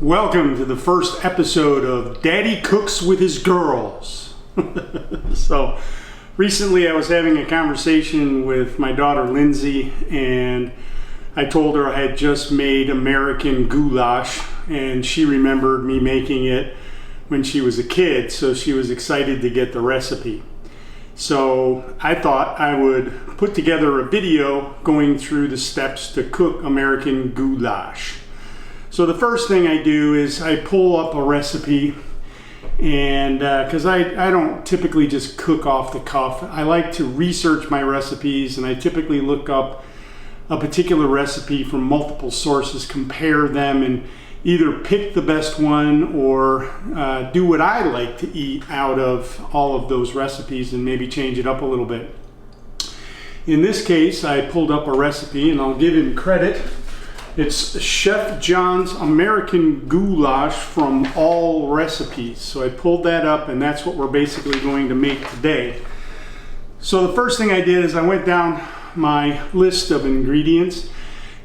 Welcome to the first episode of Daddy Cooks with His Girls. So recently I was having a conversation with my daughter Lindsay, and I told her I had just made American Goulash, and she remembered me making it when she was a kid, so she was excited to get the recipe. So I thought I would put together a video going through the steps to cook American Goulash. So the first thing I do is I pull up a recipe, and because I don't typically just cook off the cuff, I like to research my recipes, and I typically look up a particular recipe from multiple sources, compare them, and either pick the best one or do what I like to eat out of all of those recipes and maybe change it up a little bit. In this case, I pulled up a recipe, and I'll give him credit. It's Chef John's American Goulash from All Recipes. So I pulled that up, and that's what we're basically going to make today. So the first thing I did is I went down my list of ingredients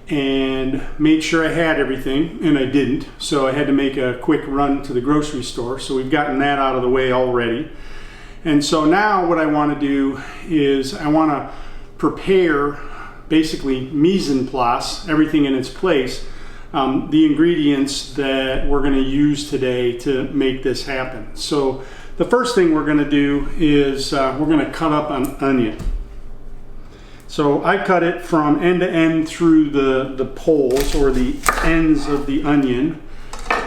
and made sure I had everything, and I didn't. So I had to make a quick run to the grocery store. So we've gotten that out of the way already. And so now what I want to do is I want to prepare basically mise en place, everything in its place, the ingredients that we're going to use today to make this happen. So the first thing we're going to do is we're going to cut up an onion. So I cut it from end to end through the poles or the ends of the onion,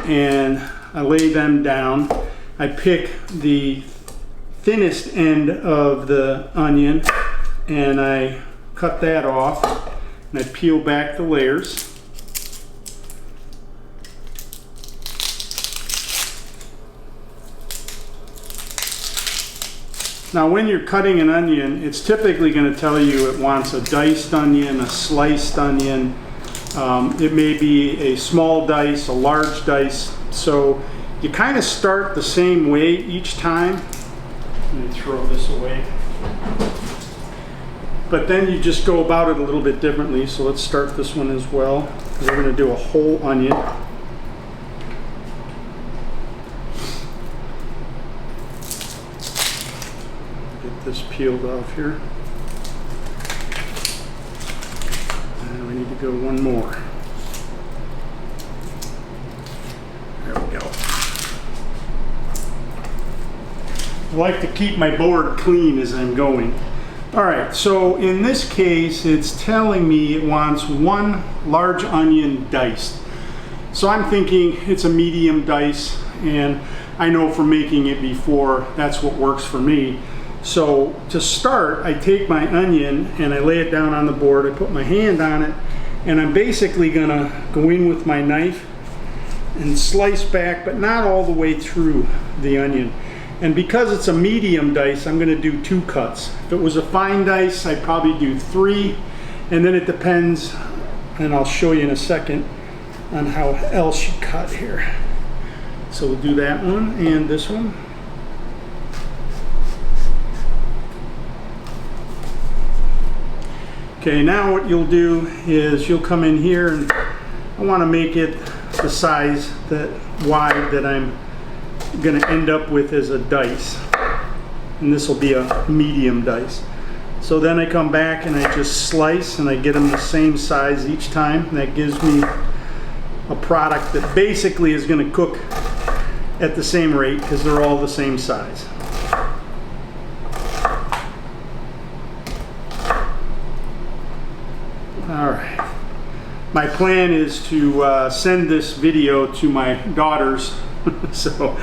and I lay them down. I pick the thinnest end of the onion and I cut that off, and I peel back the layers. Now when you're cutting an onion, it's typically going to tell you it wants a diced onion, a sliced onion. It may be a small dice, a large dice. So you kind of start the same way each time. Let me throw this away. But then you just go about it a little bit differently. So let's start this one as well. We're going to do a whole onion. Get this peeled off here. And we need to go one more. There we go. I like to keep my board clean as I'm going. Alright, so in this case it's telling me it wants one large onion diced. So I'm thinking it's a medium dice, and I know from making it before that's what works for me. So to start, I take my onion and I lay it down on the board, I put my hand on it, and I'm basically going to go in with my knife and slice back, but not all the way through the onion. And because it's a medium dice, I'm going to do 2 cuts. If it was a fine dice, I'd probably do 3, and then it depends, and I'll show you in a second, on how else you cut here. So we'll do that one and this one. Okay, now what you'll do is you'll come in here, and I want to make it the size that wide that I'm going to end up with as a dice, and this will be a medium dice. So then I come back and I just slice, and I get them the same size each time, and that gives me a product that basically is going to cook at the same rate because they're all the same size. Alright, my plan is to send this video to my daughters so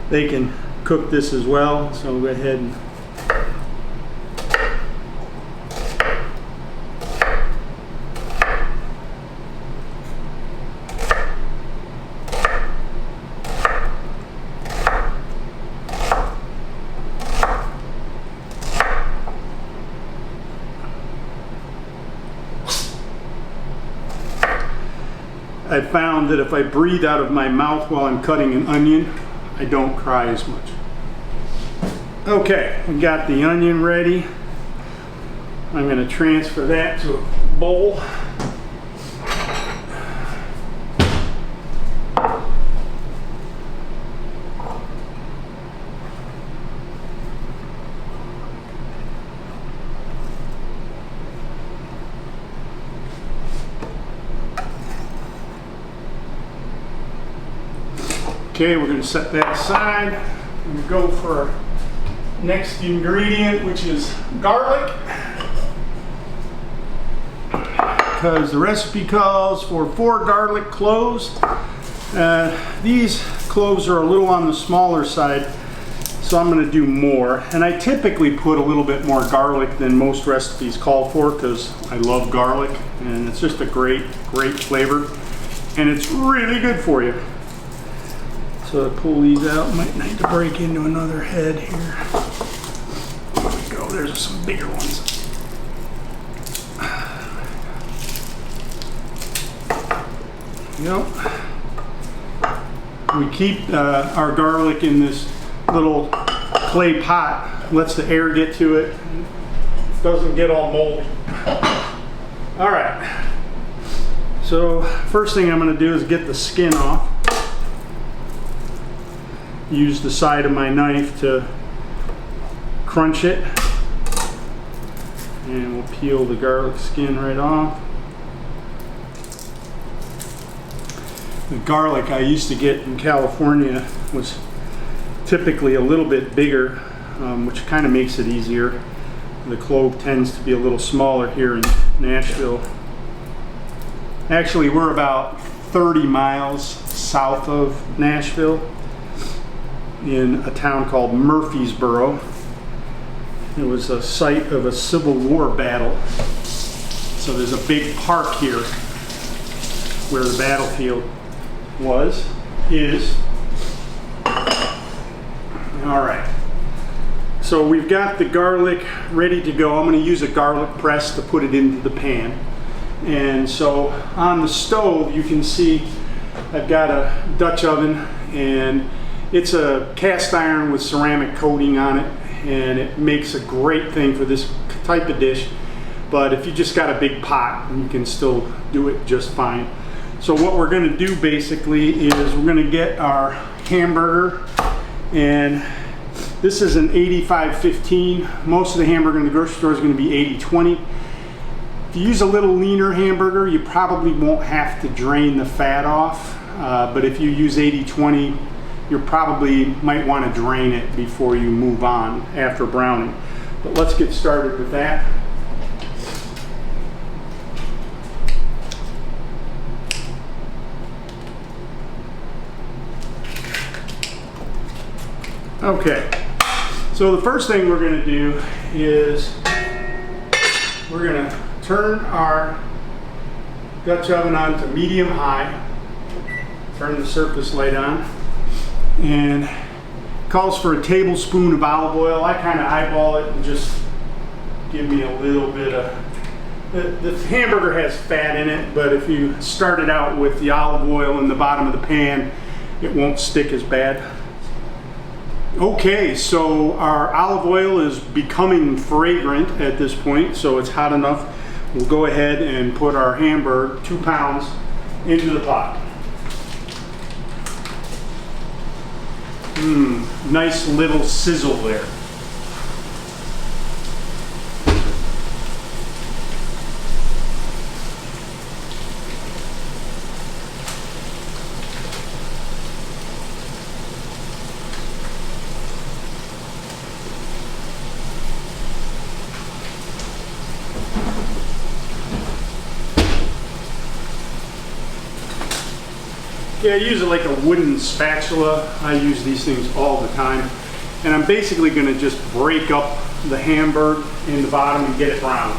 they can cook this as well. So we'll go ahead and I found that if I breathe out of my mouth while I'm cutting an onion, I don't cry as much. Okay, we got the onion ready. I'm going to transfer that to a bowl. Okay, we're going to set that aside and go for our next ingredient, which is garlic. Because the recipe calls for 4 garlic cloves. These cloves are a little on the smaller side, so I'm going to do more. And I typically put a little bit more garlic than most recipes call for because I love garlic and it's just a great flavor. And it's really good for you. So to pull these out, might need to break into another head here. There we go, there's some bigger ones. Yep. We keep our garlic in this little clay pot. Lets the air get to it. Doesn't get all moldy. All right. So first thing I'm going to do is get the skin off. Use the side of my knife to crunch it. And we'll peel the garlic skin right off. The garlic I used to get in California was typically a little bit bigger, which kind of makes it easier. The clove tends to be a little smaller here in Nashville. Actually, we're about 30 miles south of Nashville in a town called Murfreesboro. It was a site of a Civil War battle. So there's a big park here where the battlefield is. All right. So we've got the garlic ready to go. I'm going to use a garlic press to put it into the pan. And so on the stove, you can see I've got a Dutch oven, and it's a cast iron with ceramic coating on it, and it makes a great thing for this type of dish. But if you just got a big pot, you can still do it just fine. So what we're going to do basically is we're going to get our hamburger, and this is an 85-15. Most of the hamburger in the grocery store is going to be 80-20. If you use a little leaner hamburger, you probably won't have to drain the fat off. But if you use 80-20, you probably might want to drain it before you move on after browning. But let's get started with that. Okay, so the first thing we're going to do is we're going to turn our Dutch oven on to medium high, turn the surface light on, and it calls for a tablespoon of olive oil. I kind of eyeball it and just give me a little bit of, the hamburger has fat in it, but if you start it out with the olive oil in the bottom of the pan, it won't stick as bad. Okay, so our olive oil is becoming fragrant at this point, so it's hot enough. We'll go ahead and put our hamburger, 2 pounds, into the pot. Nice little sizzle there. Yeah, I use it like a wooden spatula. I use these things all the time. And I'm basically going to just break up the hamburger in the bottom and get it brown.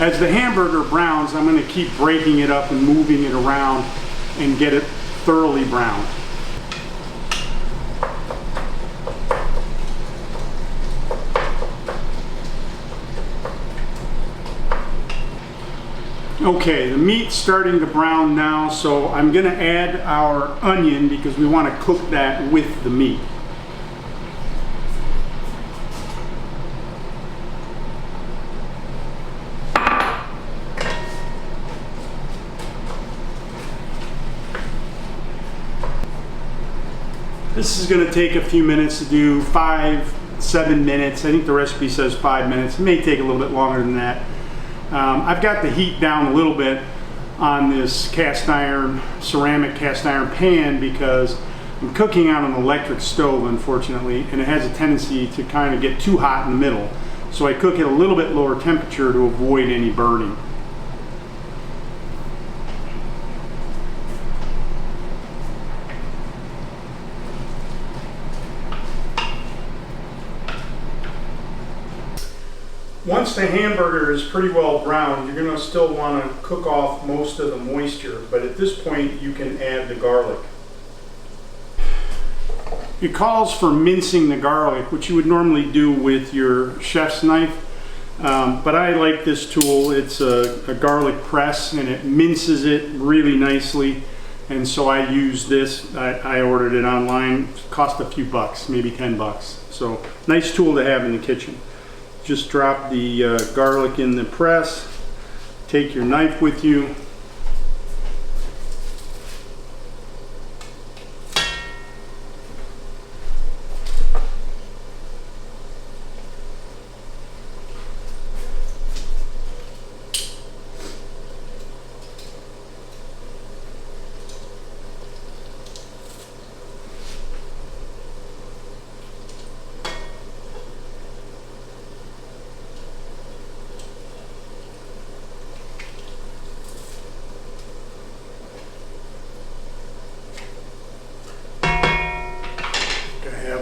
As the hamburger browns, I'm going to keep breaking it up and moving it around and get it thoroughly browned. Okay, the meat's starting to brown now, so I'm going to add our onion because we want to cook that with the meat. This is going to take a few minutes to do, 5-7 minutes. I think the recipe says 5 minutes. It may take a little bit longer than that. I've got the heat down a little bit on this ceramic cast iron pan because I'm cooking on an electric stove, unfortunately, and it has a tendency to kind of get too hot in the middle. So I cook at a little bit lower temperature to avoid any burning. Once the hamburger is pretty well browned, you're going to still want to cook off most of the moisture, but at this point you can add the garlic. It calls for mincing the garlic, which you would normally do with your chef's knife, but I like this tool. It's a garlic press and it minces it really nicely, and so I use this. I ordered it online. It cost a few bucks, maybe 10 bucks. So nice tool to have in the kitchen. Just drop the garlic in the press, take your knife with you,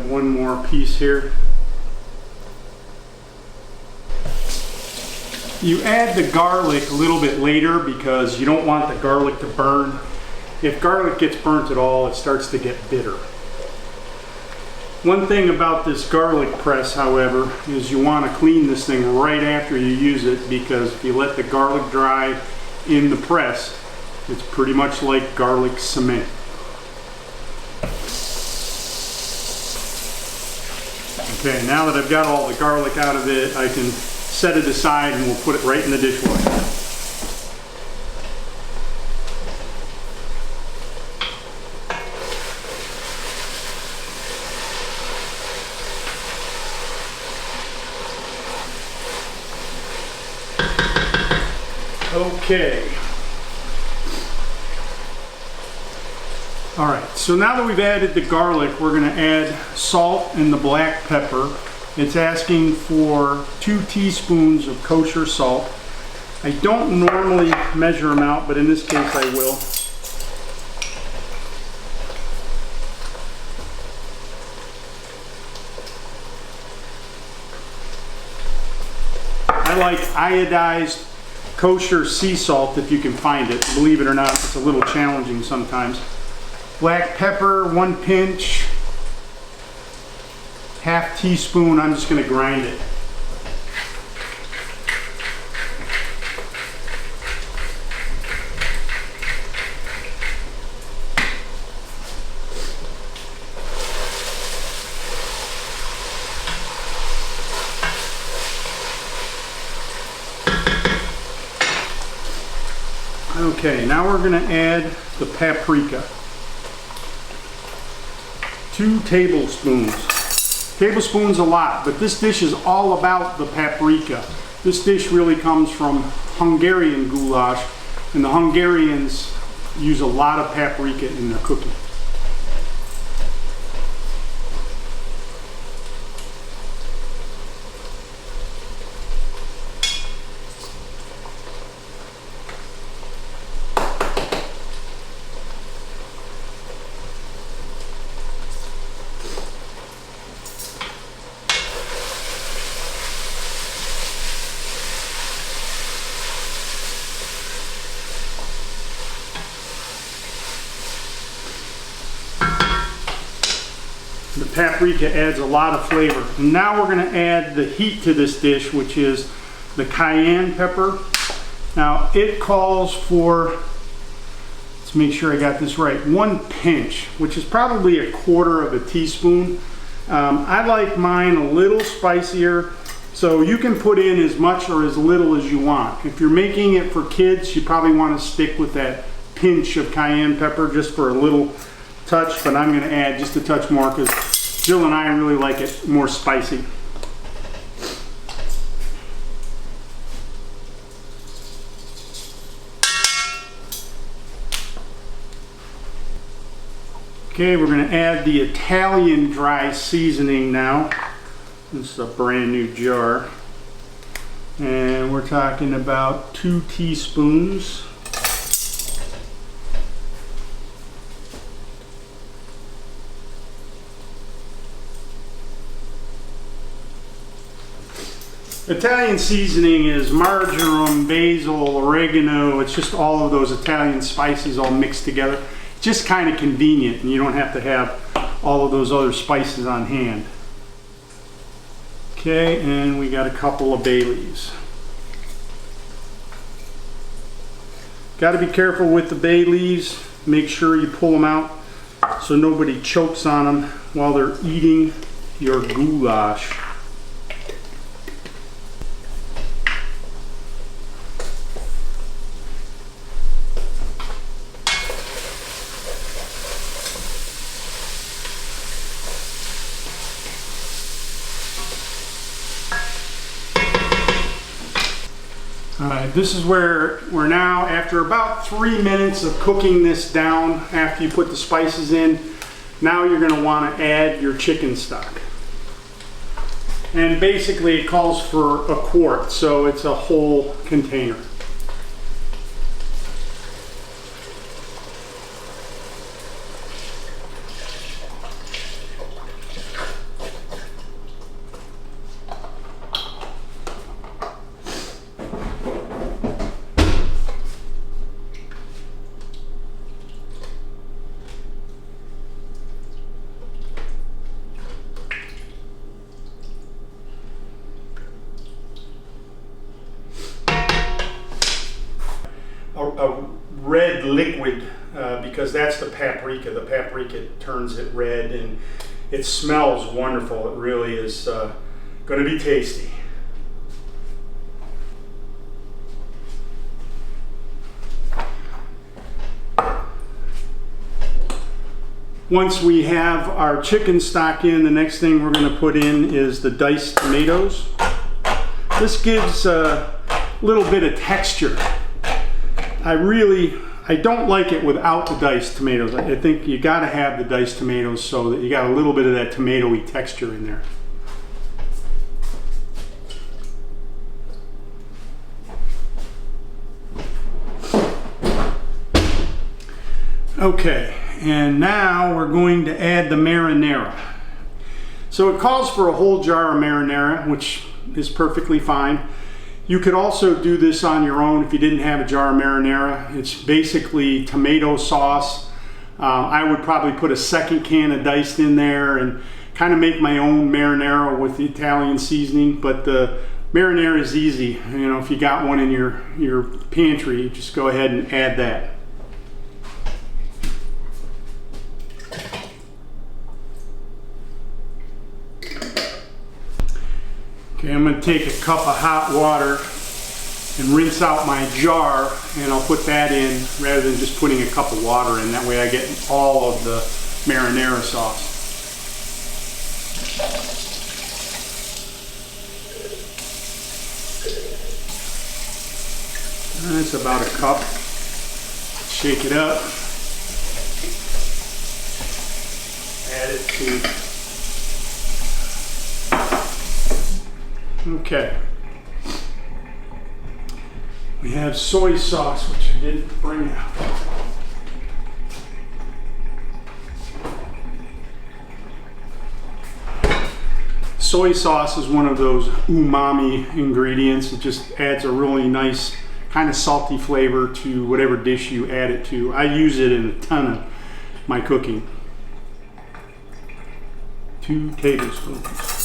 one more piece here. You add the garlic a little bit later because you don't want the garlic to burn. If garlic gets burnt at all, it starts to get bitter. One thing about this garlic press, however, is you want to clean this thing right after you use it, because if you let the garlic dry in the press, it's pretty much like garlic cement. Okay, now that I've got all the garlic out of it, I can set it aside and we'll put it right in the dishwasher. Okay. All right, so now that we've added the garlic, we're going to add salt and the black pepper. It's asking for 2 teaspoons of kosher salt. I don't normally measure them out, but in this case I will. I like iodized kosher sea salt if you can find it. Believe it or not, it's a little challenging sometimes. Black pepper, 1 pinch, ½ teaspoon. I'm just going to grind it. Okay, now we're going to add the paprika. 2 tablespoons. Tablespoon's a lot, but this dish is all about the paprika. This dish really comes from Hungarian goulash, and the Hungarians use a lot of paprika in their cooking. The paprika adds a lot of flavor. And now we're going to add the heat to this dish, which is the cayenne pepper. Now it calls for, let's make sure I got this right, 1 pinch, which is probably 1/4 teaspoon. I like mine a little spicier, so you can put in as much or as little as you want. If you're making it for kids, you probably want to stick with that pinch of cayenne pepper just for a little touch, but I'm going to add just a touch more because Jill and I really like it more spicy. Okay, we're going to add the Italian dry seasoning now. This is a brand new jar. And we're talking about 2 teaspoons. Italian seasoning is marjoram, basil, oregano. It's just all of those Italian spices all mixed together. Just kind of convenient, and you don't have to have all of those other spices on hand. Okay, and we got a couple of bay leaves. Got to be careful with the bay leaves. Make sure you pull them out so nobody chokes on them while they're eating your goulash. Alright, this is where we're now, after about 3 minutes of cooking this down, after you put the spices in, now you're going to want to add your chicken stock. And basically it calls for a quart, so it's a whole container. A red liquid because that's the paprika. The paprika turns it red and it smells wonderful. It really is going to be tasty. Once we have our chicken stock in, the next thing we're going to put in is the diced tomatoes. This gives a little bit of texture. I don't like it without the diced tomatoes. I think you got to have the diced tomatoes so that you got a little bit of that tomatoey texture in there. Okay, and now we're going to add the marinara. So it calls for a whole jar of marinara, which is perfectly fine. You could also do this on your own if you didn't have a jar of marinara. It's basically tomato sauce. I would probably put a second can of diced in there and kind of make my own marinara with the Italian seasoning. But the marinara is easy. You know, if you got one in your pantry, just go ahead and add that. Okay, I'm going to take a cup of hot water and rinse out my jar, and I'll put that in rather than just putting a cup of water in. That way I get all of the marinara sauce. That's about a cup. Shake it up. Add it to... Okay, we have soy sauce, which I didn't bring out. Soy sauce is one of those umami ingredients. It just adds a really nice kind of salty flavor to whatever dish you add it to. I use it in a ton of my cooking. 2 tablespoons.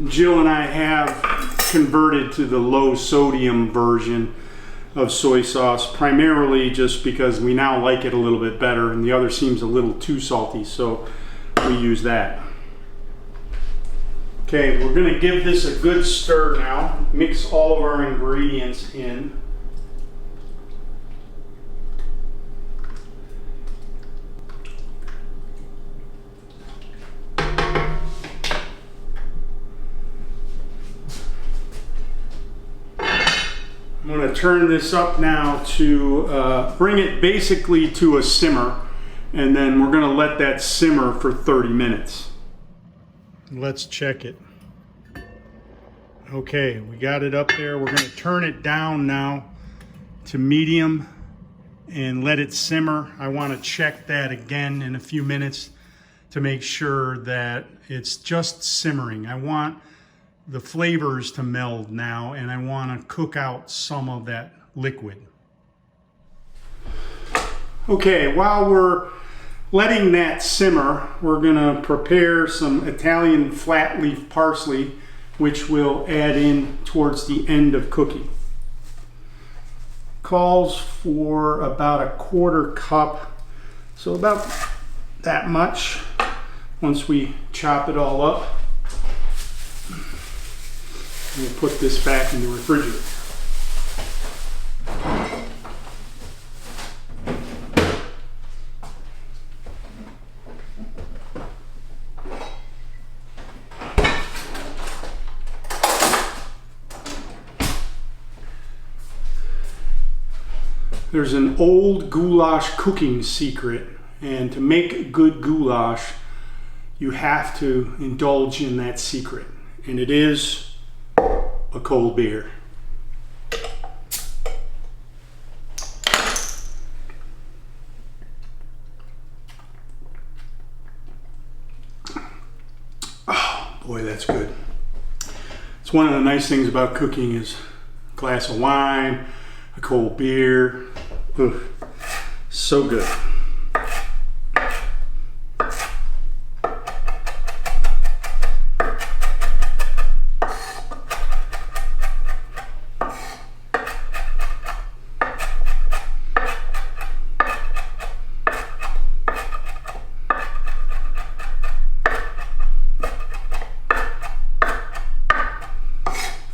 Jill and I have converted to the low sodium version. of soy sauce, primarily just because we now like it a little bit better and the other seems a little too salty, so we use that. Okay, we're going to give this a good stir now. Mix all of our ingredients in. I'm going to turn this up now to bring it basically to a simmer, and then we're going to let that simmer for 30 minutes. Let's check it. Okay, we got it up there. We're going to turn it down now to medium and let it simmer. I want to check that again in a few minutes to make sure that it's just simmering. I want the flavors to meld now, and I want to cook out some of that liquid. Okay, while we're letting that simmer, we're going to prepare some Italian flat leaf parsley, which we'll add in towards the end of cooking. Calls for about 1/4 cup, so about that much once we chop it all up. We'll put this back in the refrigerator. There's an old goulash cooking secret, and to make good goulash, you have to indulge in that secret, and it is a cold beer. Oh boy, that's good. It's one of the nice things about cooking is a glass of wine, a cold beer. Ugh, so good.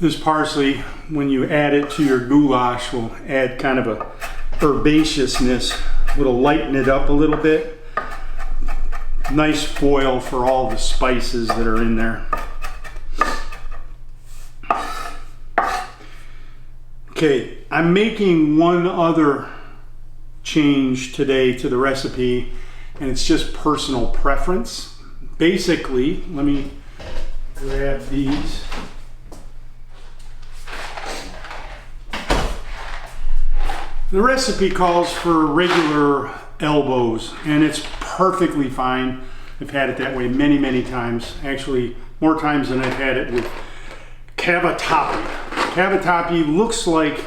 This parsley, when you add it to your goulash, will add kind of a herbaceousness. It'll lighten it up a little bit. Nice foil for all the spices that are in there. Okay, I'm making one other change today to the recipe, and it's just personal preference. Basically, let me grab these. The recipe calls for regular elbows, and it's perfectly fine. I've had it that way many, many times. Actually, more times than I've had it with cavatappi. Cavatappi looks like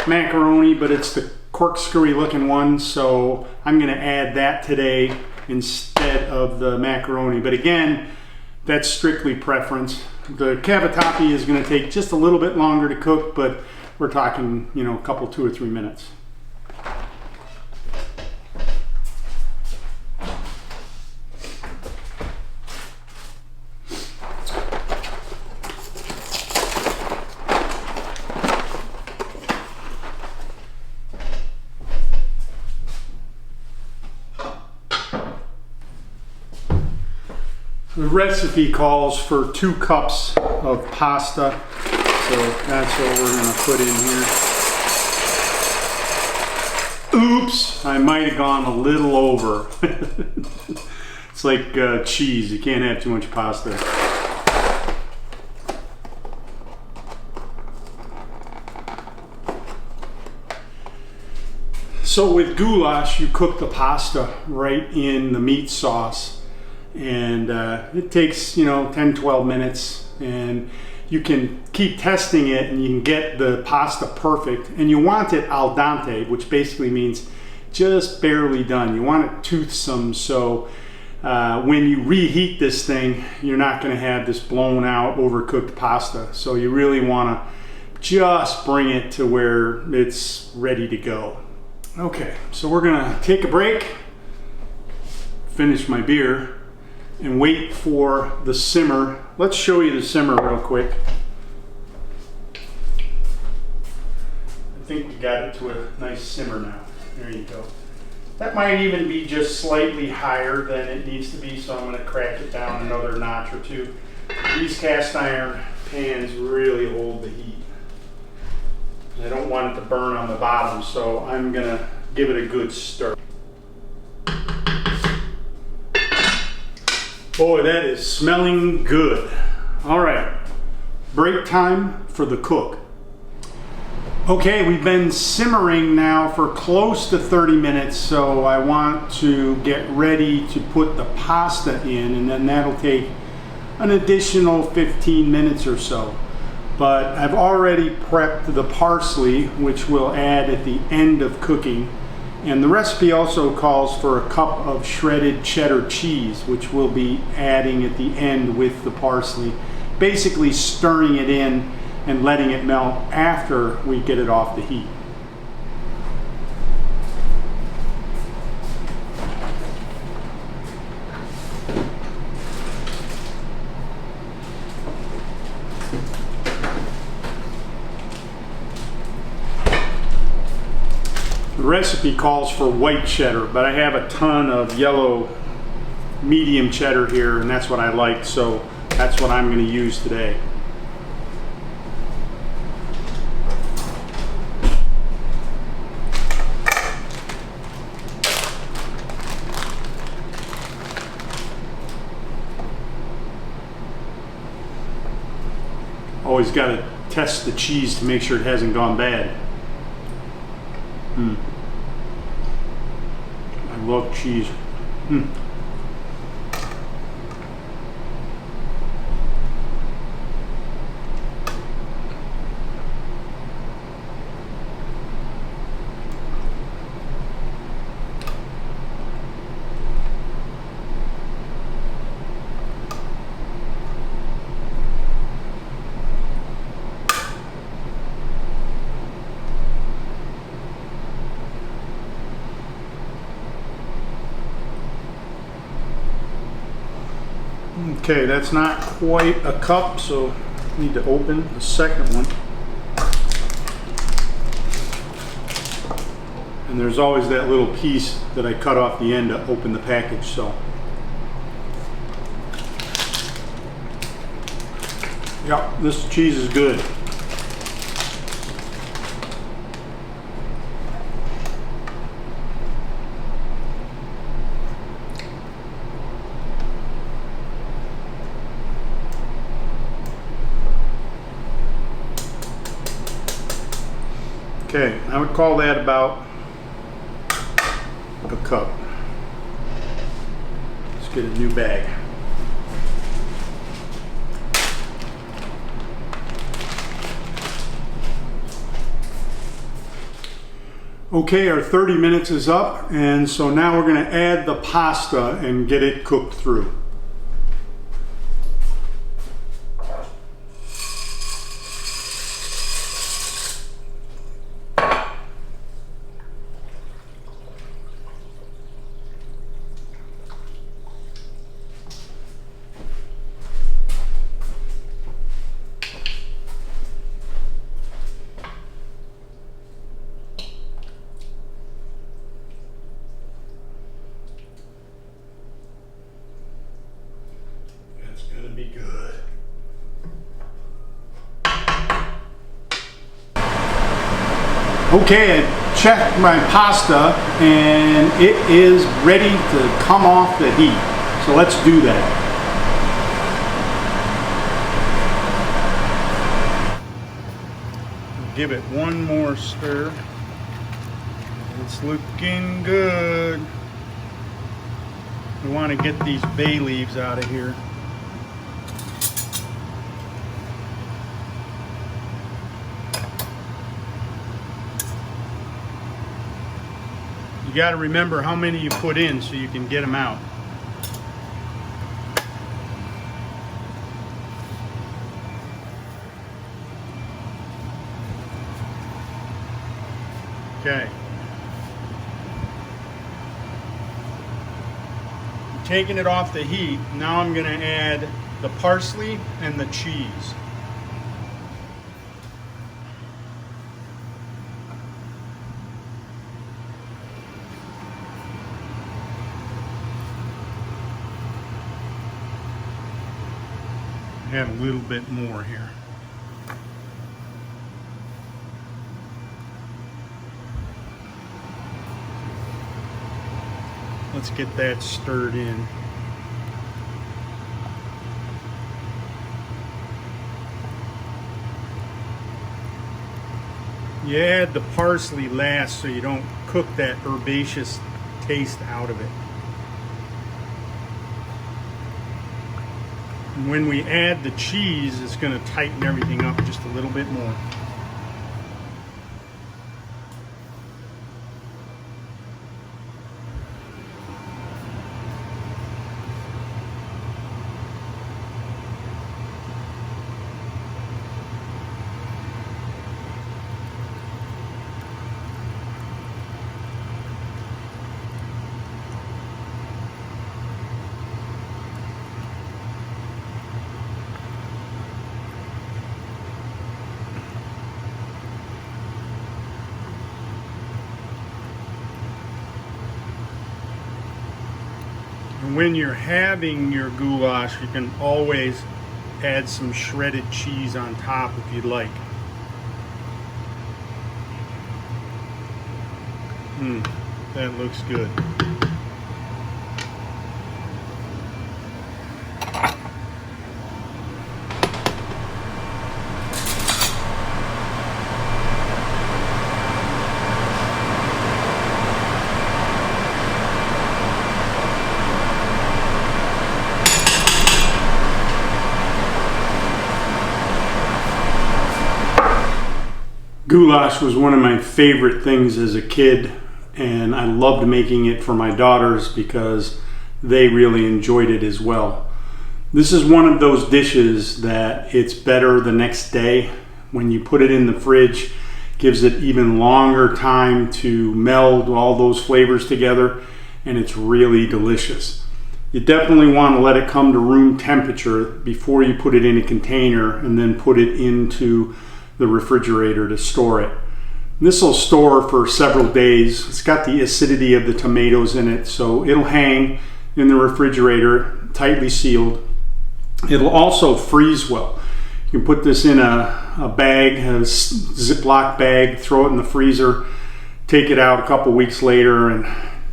macaroni, but it's the corkscrewy looking one, so I'm gonna add that today instead of the macaroni. But again, that's strictly preference. The cavatappi is gonna take just a little bit longer to cook, but we're talking, you know, a couple, 2 or 3 minutes. The recipe calls for 2 cups of pasta, so that's what we're going to put in here. Oops, I might have gone a little over. It's like cheese, you can't have too much pasta. So with goulash, you cook the pasta right in the meat sauce. And it takes, you know, 10-12 minutes, and you can keep testing it and you can get the pasta perfect, and you want it al dente, which basically means just barely done. You want it toothsome, so when you reheat this thing, you're not going to have this blown out overcooked pasta. So you really want to just bring it to where it's ready to go. Okay, so we're gonna take a break, finish my beer, and wait for the simmer. Let's show you the simmer real quick. I think we got it to a nice simmer now. There you go. That might even be just slightly higher than it needs to be, so I'm going to crack it down another notch or two. These cast iron pans really hold the heat. I don't want it to burn on the bottom, so I'm going to give it a good stir. Boy, that is smelling good. All right, break time for the cook. Okay, we've been simmering now for close to 30 minutes, so I want to get ready to put the pasta in, and then that'll take an additional 15 minutes or so. But I've already prepped the parsley, which we'll add at the end of cooking. And the recipe also calls for a cup of shredded cheddar cheese, which we'll be adding at the end with the parsley, basically stirring it in and letting it melt after we get it off the heat. The recipe calls for white cheddar, but I have a ton of yellow medium cheddar here, and that's what I like, so that's what I'm going to use today. Always got to test the cheese to make sure it hasn't gone bad. I love cheese. Okay, that's not quite a cup, so I need to open the second one. And there's always that little piece that I cut off the end to open the package, so. Yeah, this cheese is good. Okay, I would call that about a cup. Let's get a new bag. Okay, our 30 minutes is up, and so now we're going to add the pasta and get it cooked through. Be good. Okay, I checked my pasta and it is ready to come off the heat. So let's do that. Give it one more stir. It's looking good. We want to get these bay leaves out of here. You got to remember how many you put in so you can get them out. Okay. Taking it off the heat, now I'm going to add the parsley and the cheese. Add a little bit more here. Let's get that stirred in. You add the parsley last so you don't cook that herbaceous taste out of it. And when we add the cheese, it's going to tighten everything up just a little bit more. And when you're having your goulash, you can always add some shredded cheese on top if you'd like. That looks good. Goulash was one of my favorite things as a kid, and I loved making it for my daughters because they really enjoyed it as well. This is one of those dishes that it's better the next day. When you put it in the fridge, gives it even longer time to meld all those flavors together, and it's really delicious. You definitely want to let it come to room temperature before you put it in a container and then put it into the refrigerator to store it. This will store for several days. It's got the acidity of the tomatoes in it, so it'll hang in the refrigerator tightly sealed. It'll also freeze well. You can put this in a bag, a Ziploc bag, throw it in the freezer, take it out a couple weeks later and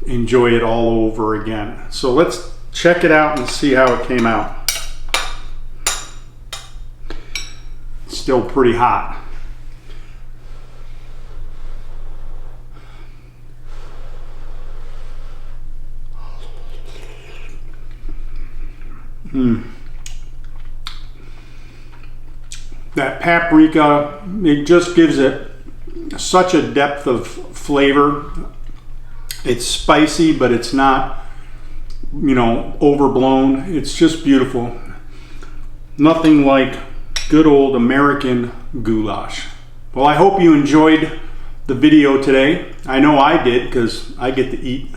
enjoy it all over again. So let's check it out and see how it came out. Still pretty hot. That paprika, it just gives it such a depth of flavor. It's spicy, but it's not, overblown. It's just beautiful. Nothing like good old American goulash. Well, I hope you enjoyed the video today. I know I did because I get to eat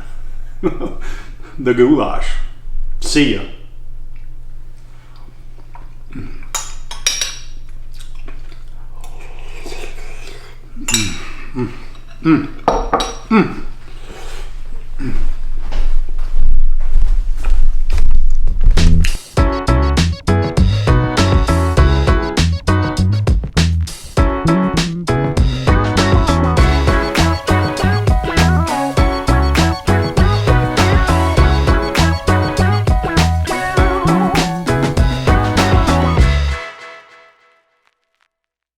the goulash. See ya. Mm.